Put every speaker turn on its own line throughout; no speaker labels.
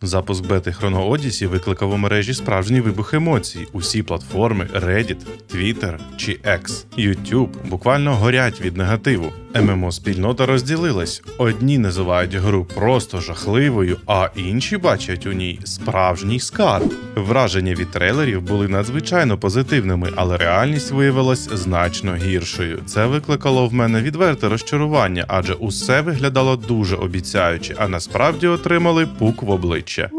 Запуск бети Chrono Odyssey викликав у мережі справжній вибух емоцій. Усі платформи Reddit, Twitter чи X, YouTube буквально горять від негативу. ММО-спільнота розділилась. Одні називають гру просто жахливою, а інші бачать у ній справжній скарб. Враження від трейлерів були надзвичайно позитивними, але реальність виявилась значно гіршою. Це викликало в мене відверте розчарування, адже усе виглядало дуже обіцяюче, а насправді отримали пук в обличчя.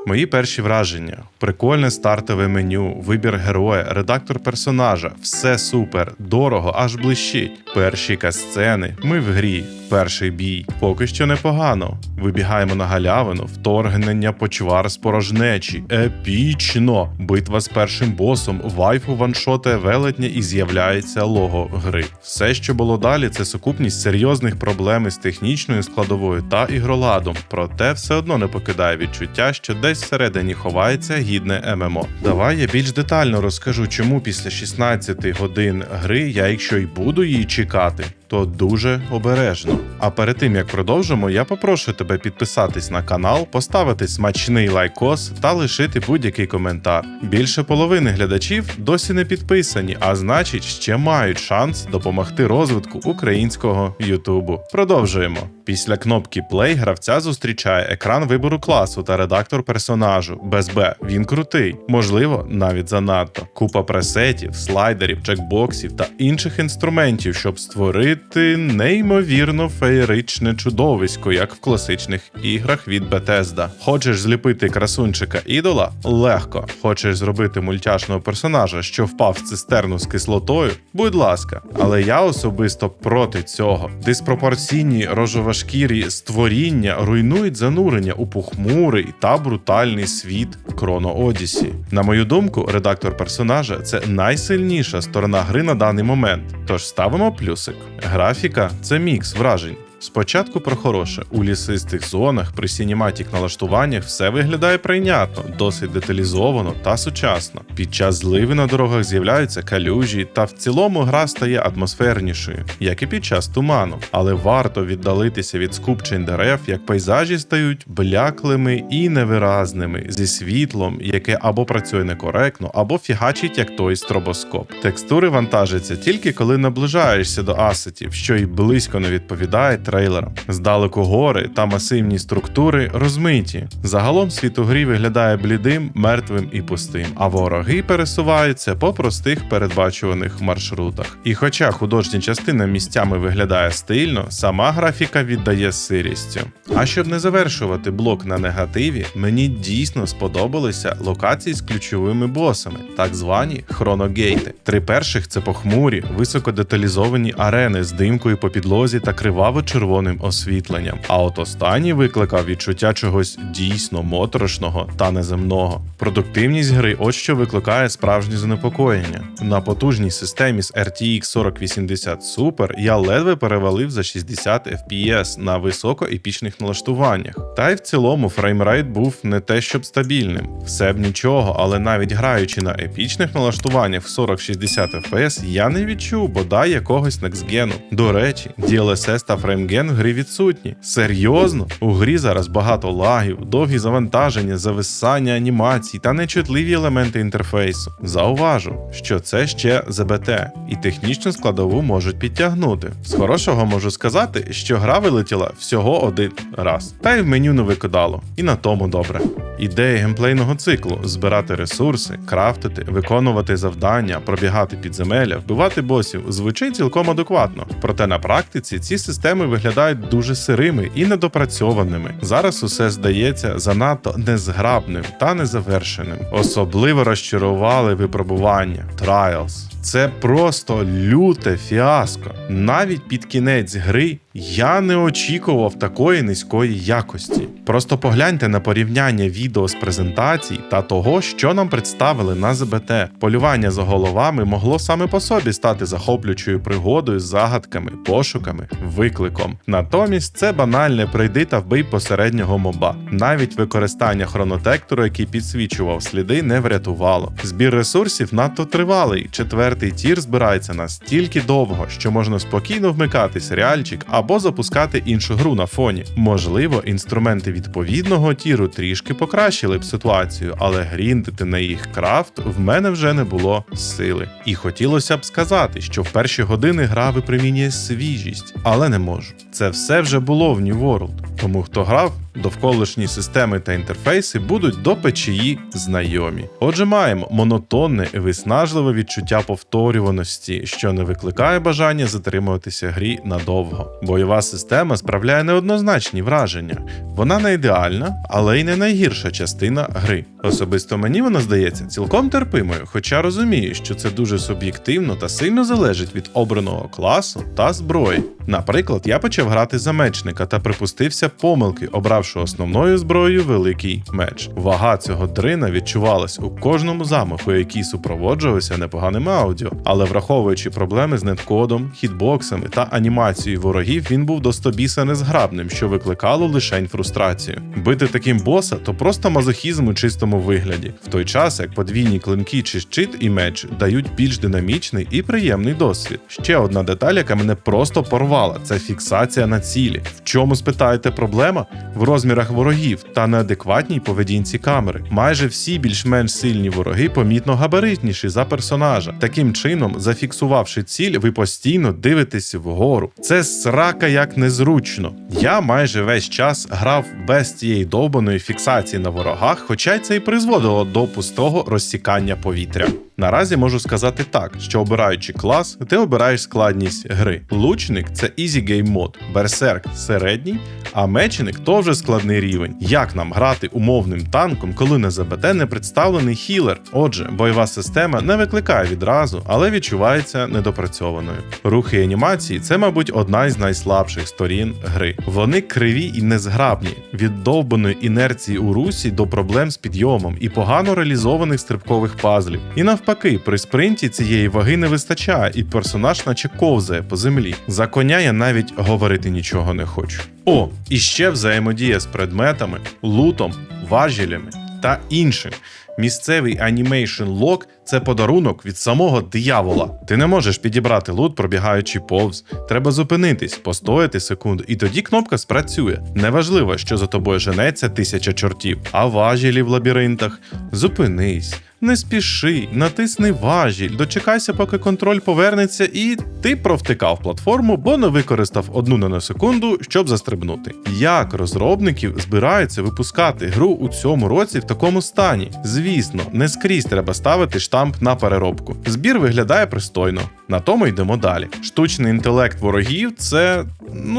Мої перші враження. Прикольне стартове меню, вибір героя, редактор персонажа. Все супер, дорого, аж блищить. Перші катсцени, ми в грі, перший бій. Поки що непогано. Вибігаємо на галявину, вторгнення почвар з порожнечі. Епічно! Битва з першим босом, вайфу ваншоте велетня і з'являється лого гри. Все, що було далі, це сукупність серйозних проблем із технічною складовою та ігроладом. Проте все одно не покидає відчуття, що десь всередині ховається гідне ММО. Давай я більш детально розкажу, чому після 16 годин гри я, якщо й буду її чекати, то дуже обережно. А перед тим, як продовжимо, я попрошу тебе підписатись на канал, поставити смачний лайкос та лишити будь-який коментар. Більше половини глядачів досі не підписані, а значить, ще мають шанс допомогти розвитку українського Ютубу. Продовжуємо. Після кнопки Play гравця зустрічає екран вибору класу та редактор персонажу. Без Б. Він крутий. Можливо, навіть занадто. Купа пресетів, слайдерів, чекбоксів та інших інструментів, щоб створити неймовірно феєричне чудовисько, як в класичних іграх від Bethesda. Хочеш зліпити красунчика-ідола? Легко. Хочеш зробити мультяшного персонажа, що впав в цистерну з кислотою? Будь ласка. Але я особисто проти цього. Диспропорційні рожевошкірі створіння руйнують занурення у похмурий та брутальний світ Chrono Odyssey. На мою думку, редактор персонажа – це найсильніша сторона гри на даний момент. Тож ставимо плюсик. Графіка – це мікс вражень. Спочатку про хороше. У лісистих зонах при сінематік налаштуваннях все виглядає прийнятно, досить деталізовано та сучасно. Під час зливи на дорогах з'являються калюжі, та в цілому гра стає атмосфернішою, як і під час туману. Але варто віддалитися від скупчень дерев, як пейзажі стають бляклими і невиразними, зі світлом, яке або працює некоректно, або фігачить як той стробоскоп. Текстури вантажаться тільки коли наближаєшся до асетів, що й близько не відповідає трейлерам. Здалеку гори та масивні структури розмиті. Загалом світ у грі виглядає блідим, мертвим і пустим, а вороги пересуваються по простих передбачуваних маршрутах. І хоча художня частина місцями виглядає стильно, сама графіка віддає сирістю. А щоб не завершувати блок на негативі, мені дійсно сподобалися локації з ключовими босами, так звані хроногейти. Три перших – це похмурі, високодеталізовані арени з димкою по підлозі та криваво-червоним освітленням. А от останній викликав відчуття чогось дійсно моторошного та неземного. Продуктивність гри ось що викликає справжнє занепокоєння. На потужній системі з RTX 4080 Super я ледве перевалив за 60 FPS на високоепічних налаштуваннях. Та й в цілому фреймрейт був не те щоб стабільним. Все б нічого, але навіть граючи на епічних налаштуваннях в 40-60 FPS я не відчув бодай якогось некстгену. До речі, DLSS та фреймген в грі відсутні. Серйозно? У грі зараз багато лагів, довгі завантаження, зависання анімацій та нечутливі елементи інтерфейсу. Зауважу, що це ще ЗБТ, і технічну складову можуть підтягнути. З хорошого можу сказати, що гра вилетіла всього один раз. Та й в меню не викидало. І на тому добре. Ідея геймплейного циклу – збирати ресурси, крафтити, виконувати завдання, пробігати підземелля, вбивати босів – звучить цілком адекватно. Проте на практиці ці системи виглядають дуже сирими і недопрацьованими. Зараз усе здається занадто незграбним та незавершеним. Особливо розчарували випробування Trials. Це просто люте фіаско. Навіть під кінець гри я не очікував такої низької якості. Просто погляньте на порівняння відео з презентацій та того, що нам представили на ЗБТ. Полювання за головами могло саме по собі стати захоплюючою пригодою з загадками, пошуками, викликом. Натомість це банальне прийди та вбий посереднього моба. Навіть використання хронотектору, який підсвічував сліди, не врятувало. Збір ресурсів надто тривалий, четвертий 4-й тір збирається настільки довго, що можна спокійно вмикати серіальчик або запускати іншу гру на фоні. Можливо, інструменти відповідного тіру трішки покращили б ситуацію, але гріндити на їх крафт в мене вже не було сили. І хотілося б сказати, що в перші години гра випромінює свіжість, але не можу. Це все вже було в New World, тому хто грав, довколишні системи та інтерфейси будуть до печії знайомі. Отже, маємо монотонне і виснажливе відчуття повторюваності, що не викликає бажання затримуватися грі надовго. Бойова система справляє неоднозначні враження. Вона не ідеальна, але й не найгірша частина гри. Особисто мені вона здається цілком терпимою, хоча розумію, що це дуже суб'єктивно та сильно залежить від обраного класу та зброї. Наприклад, я почав грати за мечника та припустився помилки, обравши основною зброєю великий меч. Вага цього дрина відчувалась у кожному замаху, який супроводжувався непоганим аудіо, але враховуючи проблеми з неткодом, хітбоксами та анімацією ворогів, він був до стобіса незграбним, що викликало лишень фрустрацію. Бити таким боса – то просто мазохізм у чистому вигляді, в той час як подвійні клинки чи щит і меч дають більш динамічний і приємний досвід. Ще одна деталь, яка мене просто порвала – це фіксація на цілі. В чому, спитаєте, проблема? В розмірах ворогів та неадекватній поведінці камери. Майже всі більш-менш сильні вороги помітно габаритніші за персонажа. Таким чином, зафіксувавши ціль, ви постійно дивитесь вгору. Це срака як незручно. Я майже весь час грав без цієї довбаної фіксації на ворогах, хоча це і призводило до пустого розсікання повітря. Наразі можу сказати так, що обираючи клас, ти обираєш складність гри. Лучник – це Easy Game мод, берсерк – середній, а мечник – то вже складний рівень. Як нам грати умовним танком, коли на ЗБТ не представлений хілер? Отже, бойова система не викликає відразу, але відчувається недопрацьованою. Рухи і анімації – це, мабуть, одна із найслабших сторін гри. Вони криві і незграбні, від довбаної інерції у русі до проблем з підйомом і погано реалізованих стрибкових пазлів. І навпаки, при спринті цієї ваги не вистачає, і персонаж наче ковзає по землі. За коня я навіть говорити нічого не хочу. О, і ще взаємодія з предметами, лутом, важелями та іншим. Місцевий анімейшн лок – це подарунок від самого диявола. Ти не можеш підібрати лут, пробігаючи повз. Треба зупинитись, постояти секунду, і тоді кнопка спрацює. Неважливо, що за тобою женеться 1000 чортів, а важелі в лабіринтах. Зупинись. Не спіши, натисни важіль, дочекайся, поки контроль повернеться, і ти провтикав платформу, бо не використав 1 наносекунду, щоб застрибнути. Як розробників збираються випускати гру у цьому році в такому стані? Звісно, не скрізь треба ставити штамп на переробку. Збір виглядає пристойно. На тому йдемо далі. Штучний інтелект ворогів – це,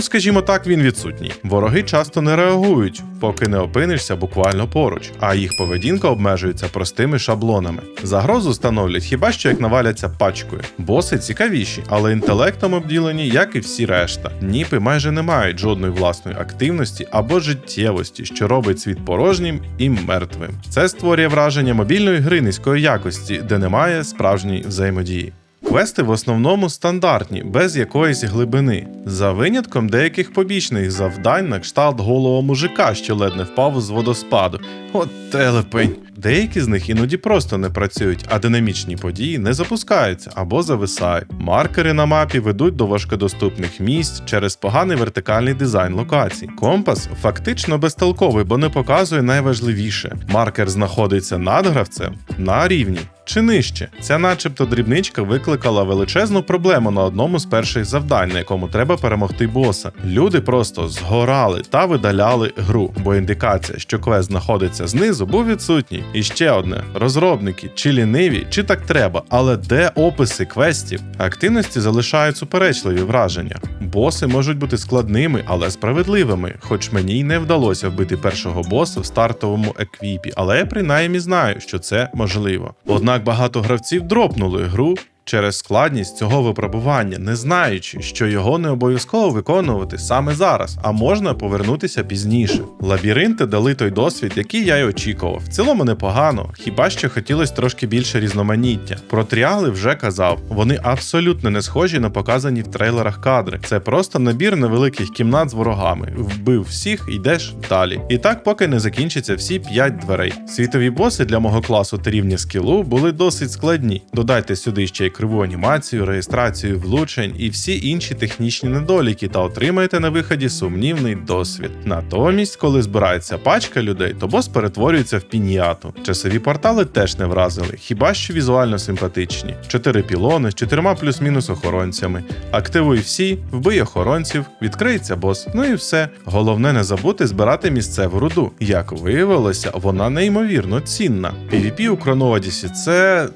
скажімо так, він відсутній. Вороги часто не реагують, поки не опинишся буквально поруч, а їх поведінка обмежується простими шаблонами. Загрозу становлять хіба що як наваляться пачкою. Боси цікавіші, але інтелектом обділені, як і всі решта. Ніпи майже не мають жодної власної активності або життєвості, що робить світ порожнім і мертвим. Це створює враження мобільної гри низької якості, де немає справжньої взаємодії. Квести в основному стандартні, без якоїсь глибини, за винятком деяких побічних завдань на кшталт голого мужика, що ледь не впав з водоспаду. От телепень. Деякі з них іноді просто не працюють, а динамічні події не запускаються або зависають. Маркери на мапі ведуть до важкодоступних місць через поганий вертикальний дизайн локацій. Компас фактично безтолковий, бо не показує найважливіше. Маркер знаходиться над гравцем, на рівні чи нижче. Ця начебто дрібничка викликала величезну проблему на одному з перших завдань, на якому треба перемогти боса. Люди просто згорали та видаляли гру, бо індикація, що квест знаходиться знизу, був відсутній. І ще одне. Розробники чи ліниві, чи так треба, але де описи квестів? Активності залишають суперечливі враження. Боси можуть бути складними, але справедливими, хоч мені й не вдалося вбити першого боса в стартовому еквіпі, але я принаймні знаю, що це можливо. Однак багато гравців дропнули гру через складність цього випробування, не знаючи, що його не обов'язково виконувати саме зараз, а можна повернутися пізніше. Лабіринти дали той досвід, який я й очікував. В цілому непогано, хіба що хотілося трошки більше різноманіття. Про тріали вже казав, вони абсолютно не схожі на показані в трейлерах кадри. Це просто набір невеликих кімнат з ворогами. Вбив всіх, йдеш далі. І так, поки не закінчаться всі 5 дверей. Світові боси для мого класу та рівня скілу були досить складні. Додайте сюди ще й криву анімацію, реєстрацію влучень і всі інші технічні недоліки та отримаєте на виході сумнівний досвід. Натомість, коли збирається пачка людей, то бос перетворюється в піньяту. Часові портали теж не вразили, хіба що візуально симпатичні. 4 пілони з 4 плюс-мінус охоронцями. Активуй всі, вбий охоронців, відкриється бос. Ну і все. Головне не забути збирати місцеву руду. Як виявилося, вона неймовірно цінна. PvP у Chrono Odyssey – це...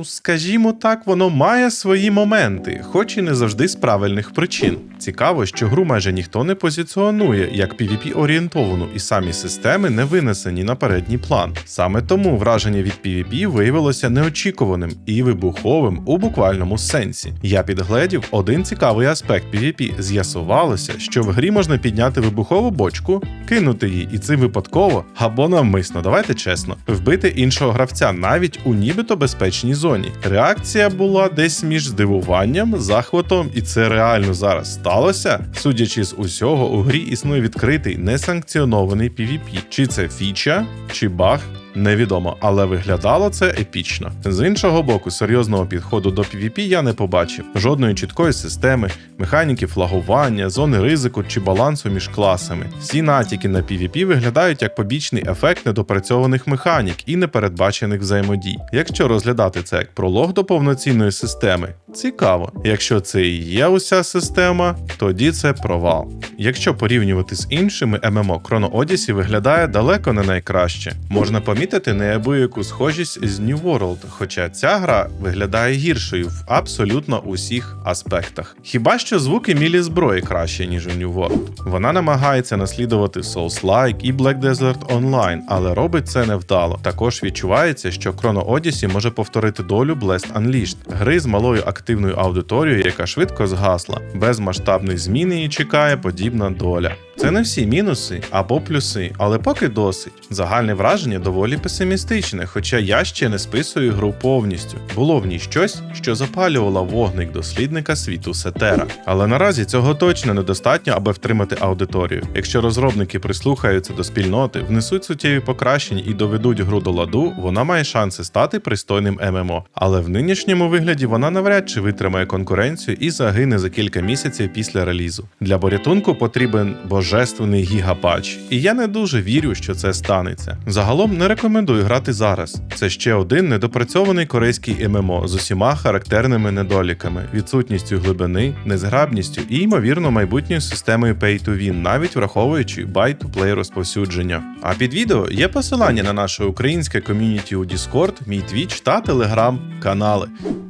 скажімо так, воно має свої моменти, хоч і не завжди з правильних причин. Цікаво, що гру майже ніхто не позиціонує як PvP-орієнтовану, і самі системи не винесені на передній план. Саме тому враження від PvP виявилося неочікуваним і вибуховим у буквальному сенсі. Я підгледів один цікавий аспект PvP. З'ясувалося, що в грі можна підняти вибухову бочку, кинути її, і цим випадково, або навмисно, давайте чесно, вбити іншого гравця навіть у нібито безпечній зоні. Реакція була десь між здивуванням, захватом, і це реально зараз сталося. Судячи з усього, у грі існує відкритий, несанкціонований PvP. Чи це фіча, чи баг? Невідомо, але виглядало це епічно. З іншого боку, серйозного підходу до PvP я не побачив. Жодної чіткої системи, механіки флагування, зони ризику чи балансу між класами. Всі натяки на PvP виглядають як побічний ефект недопрацьованих механік і непередбачених взаємодій. Якщо розглядати це як пролог до повноцінної системи, цікаво. Якщо це і є уся система, тоді це провал. Якщо порівнювати з іншими ММО, Chrono Odyssey виглядає далеко не найкраще. Можна помітити неабияку схожість з New World, хоча ця гра виглядає гіршою в абсолютно усіх аспектах. Хіба що звуки мілі зброї краще, ніж у New World. Вона намагається наслідувати Souls-like і Black Desert Online, але робить це невдало. Також відчувається, що Chrono Odyssey може повторити долю Blast Unleashed, гри з малою активною аудиторією, яка швидко згасла. Без масштабних змін її чекає подібна доля. Це не всі мінуси або плюси, але поки досить. Загальне враження доволі песимістичне, хоча я ще не списую гру повністю. Було в ній щось, що запалювало вогник дослідника світу Сетера. Але наразі цього точно недостатньо, аби втримати аудиторію. Якщо розробники прислухаються до спільноти, внесуть суттєві покращення і доведуть гру до ладу, вона має шанси стати пристойним ММО. Але в нинішньому вигляді вона навряд чи витримає конкуренцію і загине за кілька місяців після релізу. Для порятунку потрібен божественний гігапатч, і я не дуже вірю, що це станеться. Загалом не рекомендую грати зараз. Це ще один недопрацьований корейський ММО з усіма характерними недоліками, відсутністю глибини, незграбністю і, ймовірно, майбутньою системою Pay-to-Win, навіть враховуючи buy-to-play розповсюдження. А під відео є посилання на наше українське ком'юніті у Discord, мій Twitch та Telegram канали.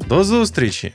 До зустрічі!